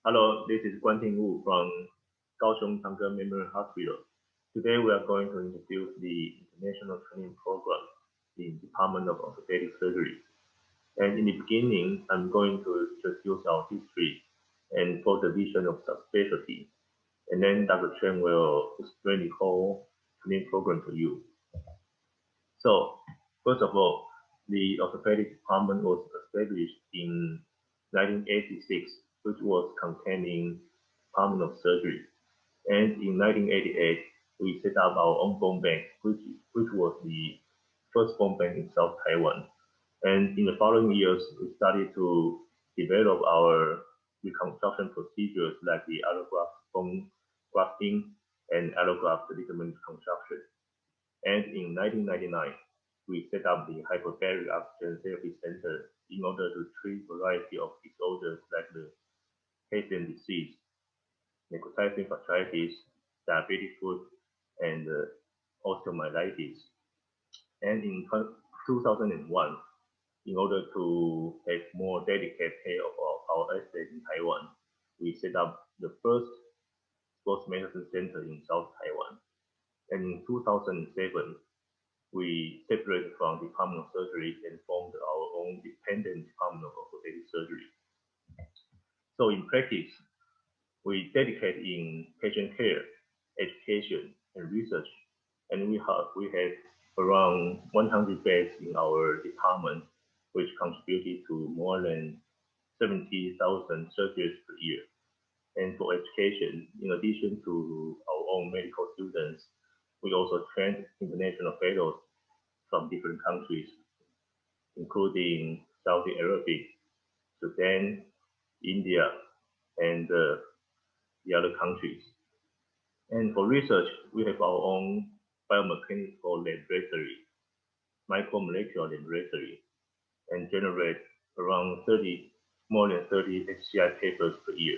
Hello, this is Kuan Ting Wu from Kaohsiung Memorial Hospital. Today we are going to introduce the international training program in Department of Orthopedic Surgery. And in the beginning, I'm going to introduce our history and for the vision of subspecialty. And then Dr. Chen will explain the whole training program to you. So, first of all, the orthopedic department was established in 1986, which was containing Department of Surgery. And in 1988, we set up our own bone bank, which was the first bone bank in South Taiwan. And in the following years, we started to develop our reconstruction procedures like the allograft bone grafting and allograft ligament reconstruction. And in 1999, we set up the Hyperbaric Oxygen Therapy Center in order to treat a variety of disorders like the Kaohsiung disease, necrotizing fasciitis, diabetic foot, and osteomyelitis. And in 2001, in order to have more dedicated care of our estate in Taiwan, we set up the first sports medicine center in South Taiwan. And in 2007, we separated from Department of Surgery and formed our own dependent Department of Orthopedic Surgery. So in practice, we dedicate in patient care, education, and research, and we have around 100 beds in our department, which contributed to more than 70,000 surgeries per year. And for education, in addition to our own medical students, we also trained international fellows from different countries, including Saudi Arabia, Sudan, India, and the other countries. And for research, we have our own biomechanical laboratory, micromolecular laboratory, and generate around more than 30 HCI papers per year.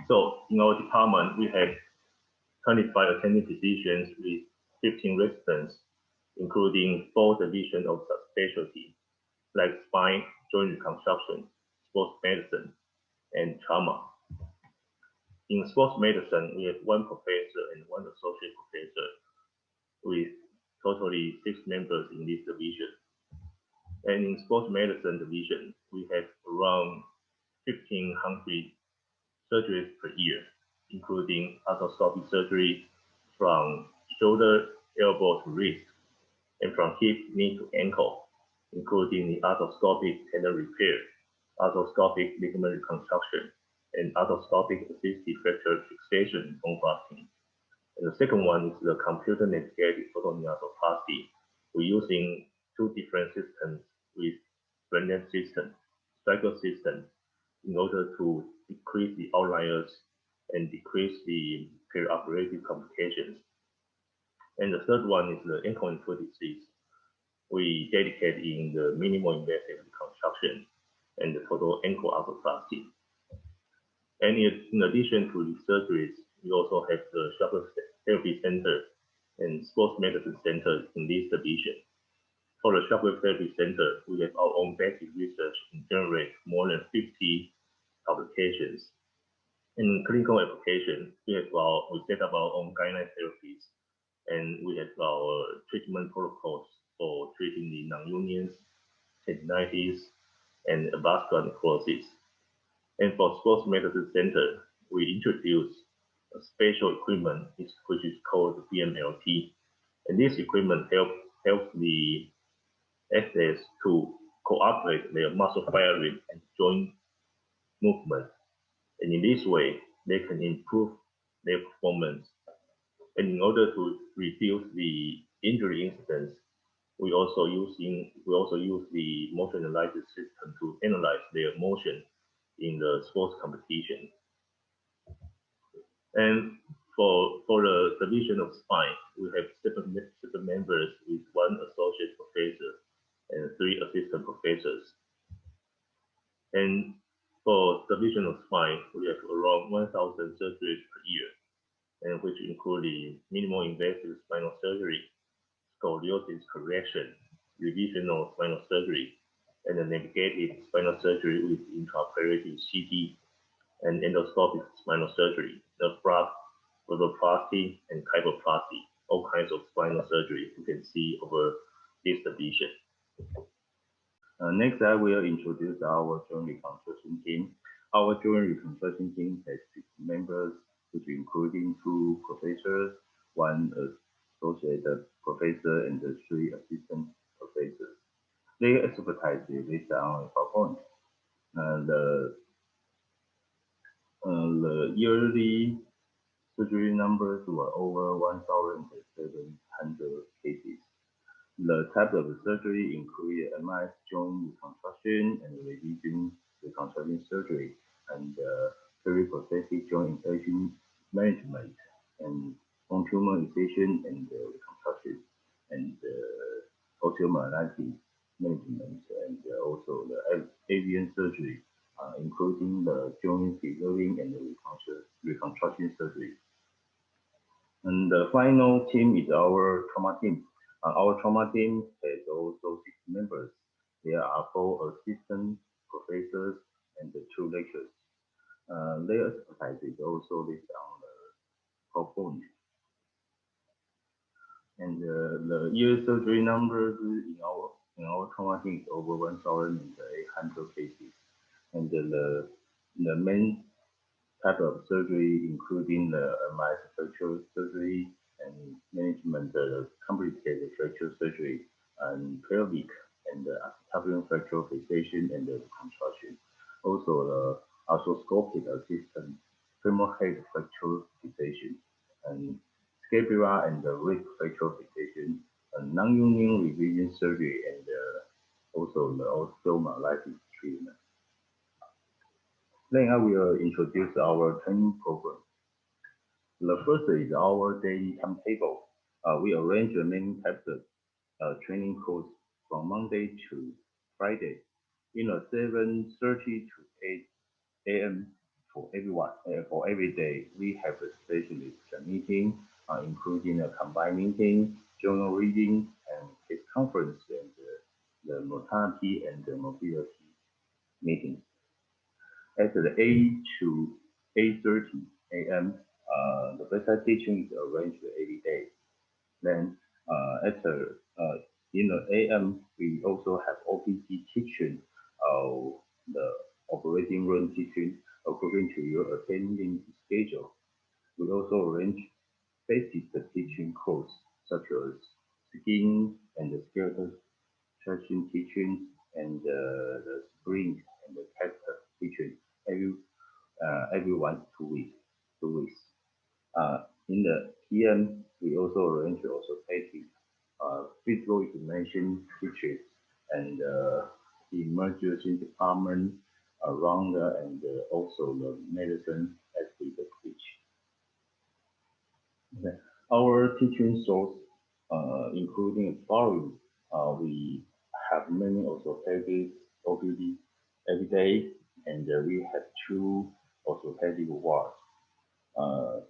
So in our department, we have 25 attending physicians with 15 residents, including 4 divisions of subspecialty, like spine, joint reconstruction, sports medicine, and trauma. In sports medicine, we have 1 professor and 1 associate professor, with totally 6 members in this division. And in sports medicine division, we have around 1,500 surgeries per year, including arthroscopic surgery from shoulder, elbow to wrist, and from hip, knee to ankle, including the arthroscopic tendon repair, arthroscopic ligament reconstruction, and arthroscopic assisted fracture fixation and bone grafting. And the second one is the computer-navigated photonarthroplasty. We're using 2 different systems with blended system, striker system, in order to decrease the outliers and decrease the perioperative complications. And the third one is the ankle and foot disease. We dedicate in the minimal invasive reconstruction and the total ankle arthroplasty. And in addition to the surgeries, we also have the Shepherd Therapy Center and Sports Medicine Center in this division. For the Shepherd Therapy Center, we have our own basic research and generate more than 50 publications. In clinical application, we set up our own guideline therapies, and we have our treatment protocols for treating the non-unions, tendinitis, and vascular necrosis. And for Sports Medicine Center, we introduced a special equipment which is called BMLT. And this equipment helps the athletes to cooperate their muscle firing and joint movement. And in this way, they can improve their performance. And in order to reduce the injury incidence, we also use the motion analysis system to analyze their motion in the sports competition. And for the division of spine, we have 7 members with 1 associate professor and 3 assistant professors. And for division of spine, we have around 1,000 surgeries per year, and which include the minimal invasive spinal surgery, scoliosis correction, revisional spinal surgery, and the navigated spinal surgery with intraoperative CT, and endoscopic spinal surgery, nerve block, rhodoplasty, and kyphoplasty, all kinds of spinal surgery you can see over this division. Next, I will introduce our joint reconstruction team. Our joint reconstruction team has 6 members, which including 2 professors, 1 associate professor, and 3 assistant professors. Their expertise is based on PowerPoint. The yearly surgery numbers were over 1,700 cases. The type of surgery include MIS joint reconstruction and revision reconstruction surgery, and periprosthetic joint infection management, and bone tumor excision and reconstruction, and osteomyelitis management, and also the avian surgery, including the joint preserving and the reconstruction surgery. And the final team is our trauma team. Our trauma team has also 6 members. There are 4 assistant professors and 2 lecturers. Their expertise is also listed on the PowerPoint. And the year surgery numbers in our trauma team is over 1,800 cases. And the main type of surgery, including the MIS fracture surgery and management of complicated fracture surgery, and pelvic and acetabular fracture fixation and reconstruction. Also, the arthroscopic assistant femoral head fracture fixation, and scapular and wrist fracture fixation, and non-union revision surgery, and also the osteomyelitis treatment. Then I will introduce our training program. The first is our daily timetable. We arrange the main types of training course from Monday to Friday. In 7:30 to 8 a.m. for everyone. For every day, we have a specialist meeting, including a combined meeting, journal reading, and case conference, and the mortality and the mobility meetings. At the 8 to 8:30 a.m., the bedside teaching is arranged every day. Then in the AM, we also have OPT teaching, the operating room teaching according to your attending schedule. We also arrange basic teaching courses such as skin and the skeletal stretching teaching, and the spring and the catheter teaching every 1 to 2 weeks. 2 weeks. In the PM, we also arrange orthopedic physical examination teachers and emergency department around and also the medicine aspect of teach. Okay. Our teaching source, including following, we have many orthopedic OPD every day, and we have 2 orthopedic wards,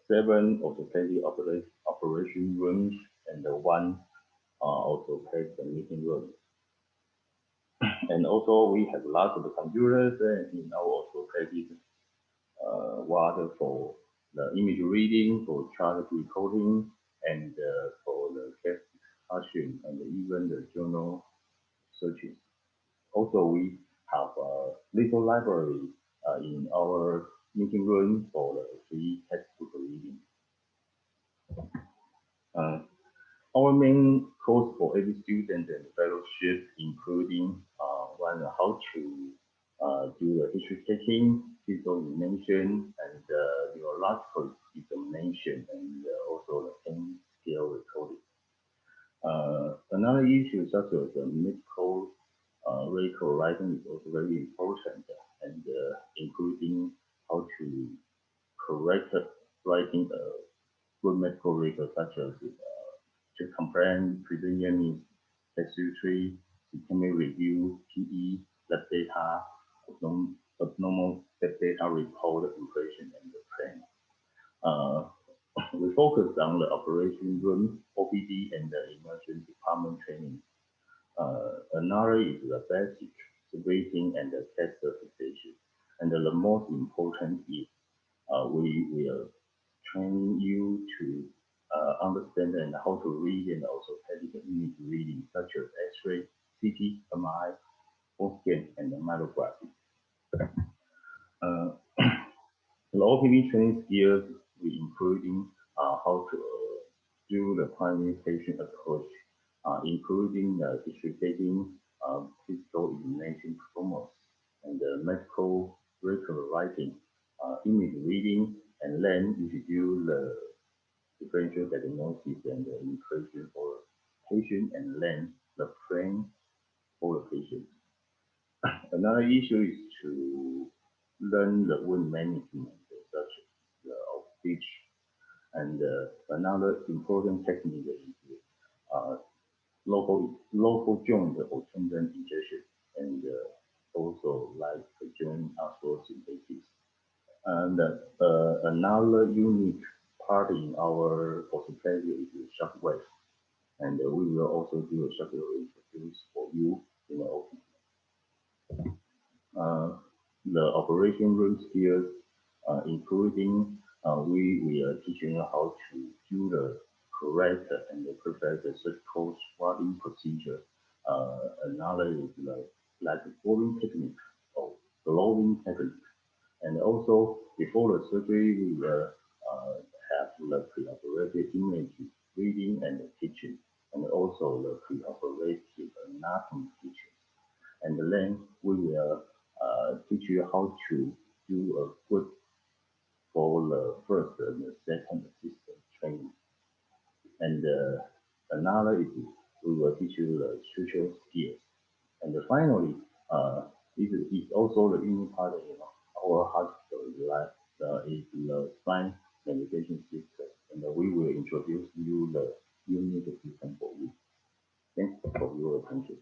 7 orthopedic operation rooms, and 1 orthopedic meeting room. And also we have lots of computers in our orthopedic ward for the image reading, for chart recording, and for the case discussion, and even the journal searches. Also, we have a little library in our meeting room for the free textbook reading. Our main course for every student and fellowship, including one, how to do the history taking, physical examination, and neurological examination, and also the pain scale recording. Another issue such as the medical record writing is also very important, and including how to correct writing a good medical record, such as to complain, prevention, statutory, systemic review, PE, lab data, abnormal lab data report, impression, and the plan. We focus on the operation room, OPD, and the emergency department training. Another is the basic breathing and the test fixation. And the most important is we will train you to understand and how to read and also technical image reading such as X-ray, CT, MRI, full scan, and mammography. Uh, the OPD training skills we including how to do the primary patient approach, including distributing physical examination performance and medical record writing, image reading, and then you do the differential diagnosis and the inclusion for patient and then the plan for the patient. Another issue is to learn the wound management, such as the stitch, and another important technique is uh, local joint or tendon injection, and also like the joint osteosynthesis. And another unique part in our orthopedic is shockwave, and we will also do a shockwave introduce for you in the uh, the operation room skills, including we are teaching you how to do the correct and the perfect surgical swabbing procedure. Another is like boring technique or glowing technique. And also before the surgery, we will have the preoperative image reading and teaching, and also the preoperative anatomy teaching. And then we will teach you how to do a good for the first and the second system training. And another is we will teach you the social skills. And finally, is also the unique part of our hospital is like is the spine navigation system, and we will introduce you the unique system for you. Thanks for your attention.